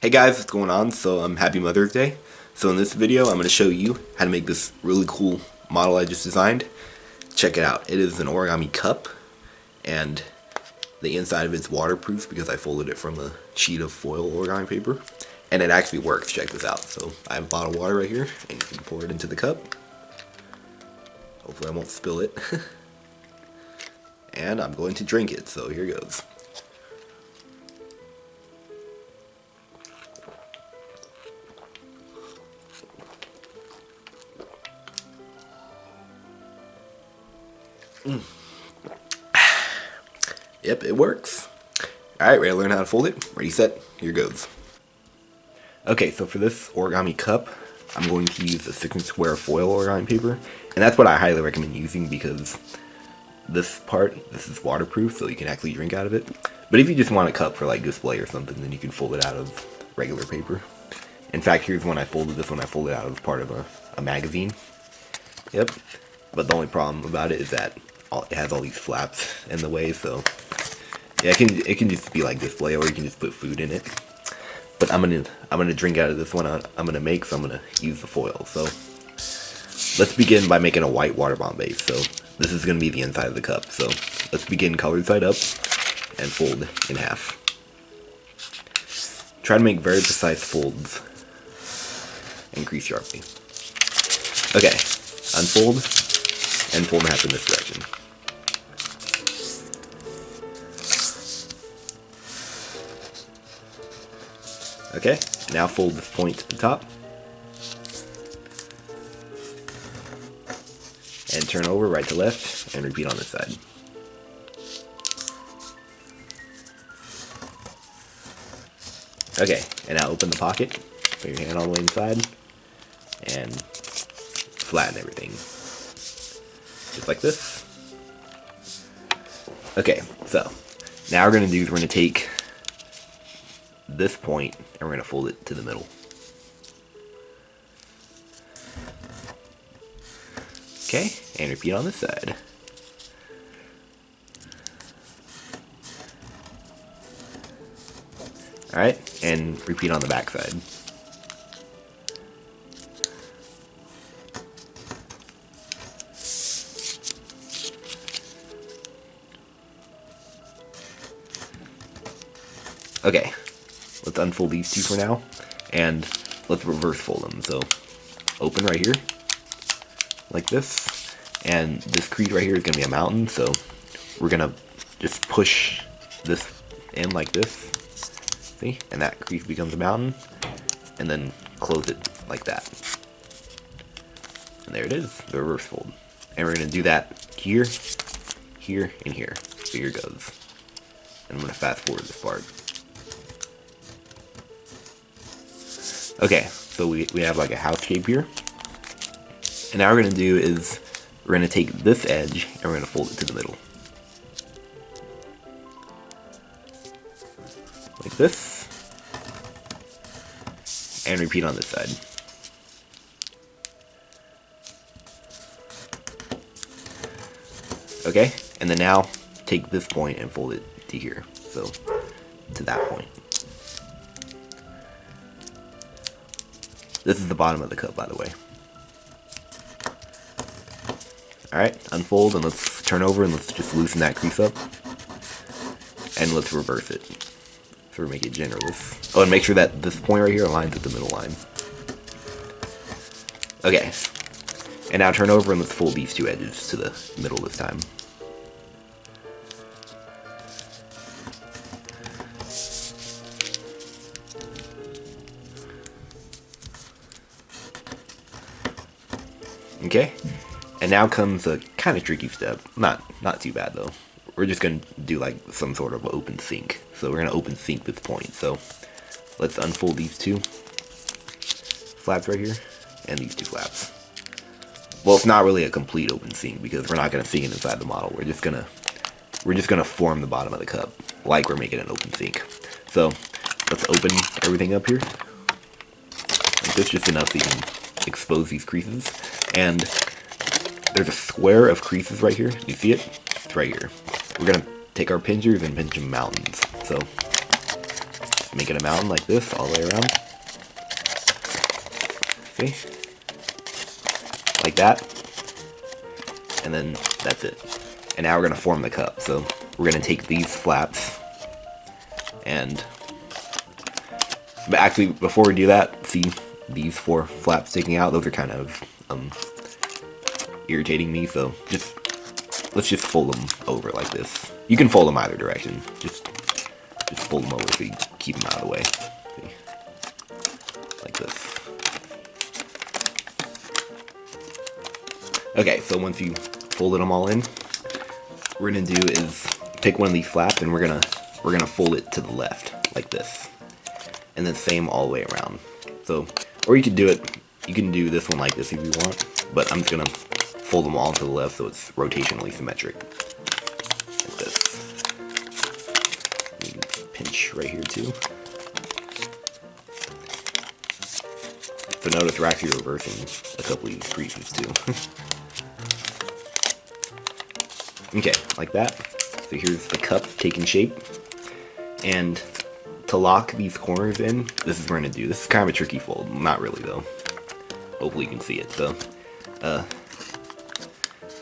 Hey guys, what's going on? Happy Mother's Day. So in this video, I'm going to show you how to make this really cool model I just designed. Check it out. It is an origami cup, and the inside of it's waterproof because I folded it from a sheet of foil origami paper. And it actually works. Check this out. So I have a bottle of water right here, and you can pour it into the cup. Hopefully I won't spill it. And I'm going to drink it, so here goes. Yep, it works. Alright, ready to learn how to fold it? Ready, set, here goes. Okay, so for this origami cup, I'm going to use a 6-inch square foil origami paper. And that's what I highly recommend using because this is waterproof, so you can actually drink out of it. But if you just want a cup for like display or something, then you can fold it out of regular paper. In fact, here's one I folded. This one I folded out of part of a magazine. Yep. But the only problem about it is that it has all these flaps in the way, so yeah, it can just be like display, or you can just put food in it. But I'm gonna drink out of this one I'm gonna make, so I'm gonna use the foil. So let's begin by making a white water bomb base. So this is gonna be the inside of the cup. So let's begin colored side up and fold in half. Try to make very precise folds and crease sharply. Okay, unfold and fold in half in this direction. Okay, now fold this point to the top. And turn over right to left and repeat on this side. Okay, and now open the pocket, put your hand all the way inside, and flatten everything. Just like this. Okay, so now we're going to take this point and we're going to fold it to the middle. Okay, and repeat on this side. Alright, and repeat on the back side. Okay, let's unfold these two for now, and let's reverse fold them. So open right here, like this, and this crease right here is going to be a mountain, so we're going to just push this in like this, see, and that crease becomes a mountain, and then close it like that. And there it is, the reverse fold. And we're going to do that here, here, and here. So here goes. And I'm going to fast forward this part. Okay, so we have like a house shape here. And now what we're going to do is we're going to take this edge and we're going to fold it to the middle. Like this. And repeat on this side. Okay, and then now take this point and fold it to here. So, to that point. This is the bottom of the cup, by the way. Alright, unfold, and let's turn over and let's just loosen that crease up. And let's reverse it. So we make it generalist. Oh, and make sure that this point right here aligns with the middle line. Okay. And now turn over and let's fold these two edges to the middle this time. Okay, and now comes a kind of tricky step. Not too bad though. We're just gonna do like some sort of open sink. So we're gonna open sink this point. So let's unfold these two flaps right here, and these two flaps. Well, it's not really a complete open sink because we're not gonna sink it inside the model. We're just gonna form the bottom of the cup like we're making an open sink. So let's open everything up here. Like this, just enough so you can expose these creases. And there's a square of creases right here. You see it? It's right here. We're gonna take our pinchers and pinch them mountains. So making a mountain like this all the way around. See? Like that. And then that's it. And now we're going to form the cup. So we're going to take these flaps and... But actually, before we do that, see these 4 flaps sticking out? Those are kind of irritating me, so let's just fold them over like this. You can fold them either direction. Just fold them over so you keep them out of the way. See? Like this. Okay, so once you folded them all in, what we're gonna do is take one of these flaps and we're gonna fold it to the left like this, and then same all the way around. So, or you could do it. You can do this one like this if you want, but I'm just gonna fold them all to the left so it's rotationally symmetric. Like this. You can pinch right here too. So notice we're actually reversing a couple of these creases too. Okay, like that. So here's the cup taking shape. And to lock these corners in, this is what we're gonna do. This is kind of a tricky fold. Not really though. Hopefully you can see it. So, what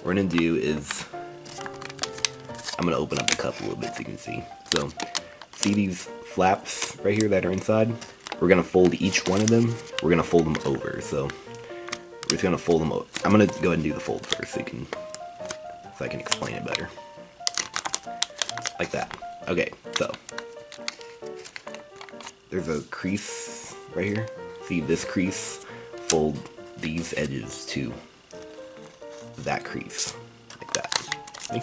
we're gonna do is, I'm gonna open up the cup a little bit so you can see. So, see these flaps right here that are inside? We're gonna fold each one of them. We're gonna fold them over. So, we're just gonna fold them over. I'm gonna go ahead and do the fold first so I can explain it better. Like that. Okay, so there's a crease right here. See this crease? Fold these edges to that crease. Like that. See?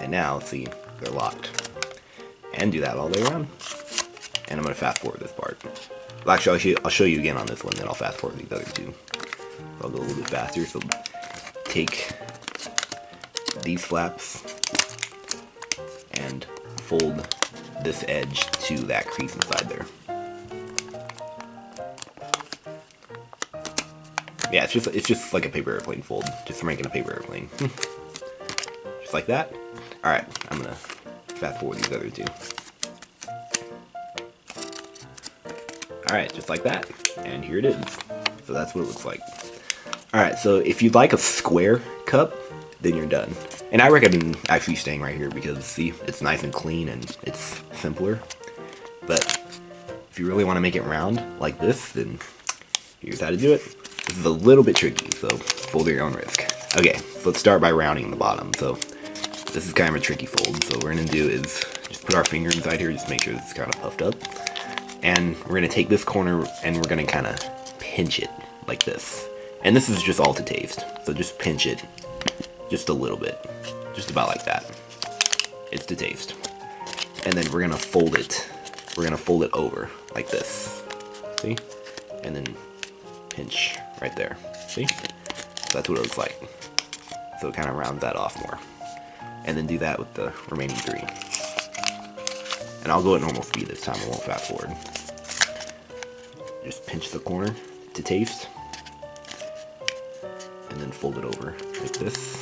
And now, see, they're locked. And do that all the way around. And I'm going to fast forward this part. Well, actually, I'll show you again on this one, then I'll fast forward these other two. I'll go a little bit faster. So take these flaps and fold this edge to that crease inside there. Yeah, it's just like a paper airplane fold, just making a paper airplane. Just like that. Alright, I'm gonna fast forward these other two. Alright, just like that. And here it is. So that's what it looks like. Alright, so if you'd like a square cup, then you're done. And I recommend actually staying right here because, see, it's nice and clean and it's simpler. But if you really want to make it round like this, then here's how to do it. This is a little bit tricky, so fold at your own risk. Okay, so let's start by rounding the bottom. So this is kind of a tricky fold. So what we're going to do is just put our finger inside here, just make sure it's kind of puffed up. And we're going to take this corner and we're going to kind of pinch it like this. And this is just all to taste. So just pinch it just a little bit. Just about like that. It's to taste. And then we're going to fold it. We're going to fold it over like this. See? And then pinch right there. See? So that's what it looks like. So it kind of rounds that off more. And then do that with the remaining three. And I'll go at normal speed this time. I won't fast forward. Just pinch the corner to taste. And then fold it over like this.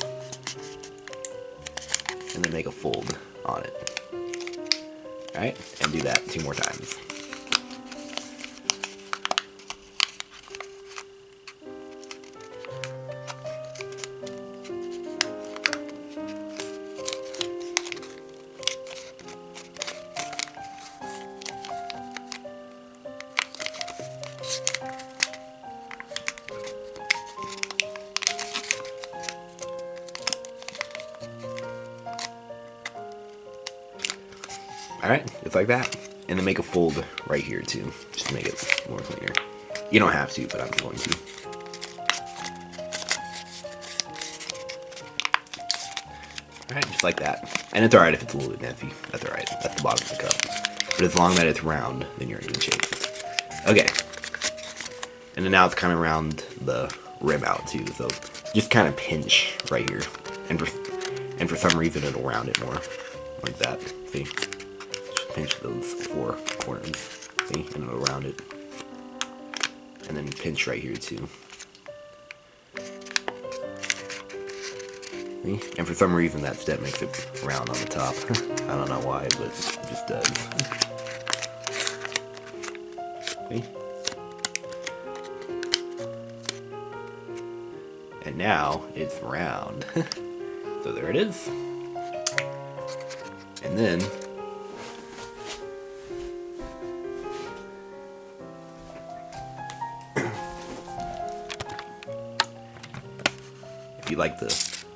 And then make a fold on it. Alright? And do that 2 more times. Alright, just like that. And then make a fold right here too, just to make it more cleaner. You don't have to, but I'm going to. Alright, just like that. And it's alright if it's a little bit messy. That's alright. That's the bottom of the cup. But as long as it's round, then you're in good shape. Okay. And then now it's kind of round the rim out too, so just kind of pinch right here. And for some reason it'll round it more. Like that. See? Pinch those 4 corners, see, and it'll round it. And then pinch right here too. See? And for some reason that step makes it round on the top. I don't know why, but it just does. See? And now it's round. So there it is. And then if you like to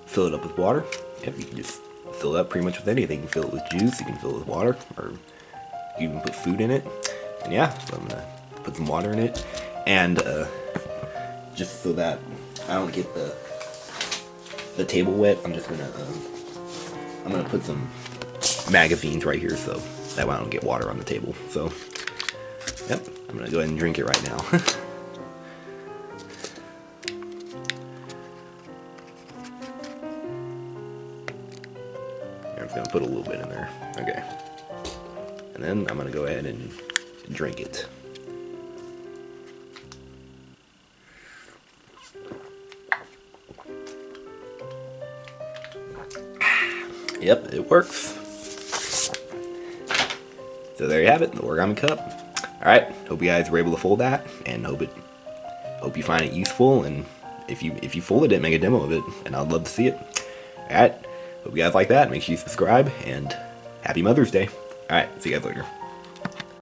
fill it up with water, yep, you can just fill it up pretty much with anything. You can fill it with juice, you can fill it with water, or you can put food in it. And yeah, so I'm gonna put some water in it, and just so that I don't get the table wet, I'm gonna put some magazines right here, so that way I don't get water on the table. So, yep, I'm gonna go ahead and drink it right now. I'm just gonna put a little bit in there. Okay. And then I'm gonna go ahead and drink it. Yep, it works. So there you have it, the origami cup. Alright, hope you guys were able to fold that, and hope you find it useful, and if you folded it, make a demo of it, and I'd love to see it. Alright, hope you guys like that. Make sure you subscribe, and happy Mother's Day. Alright, see you guys later.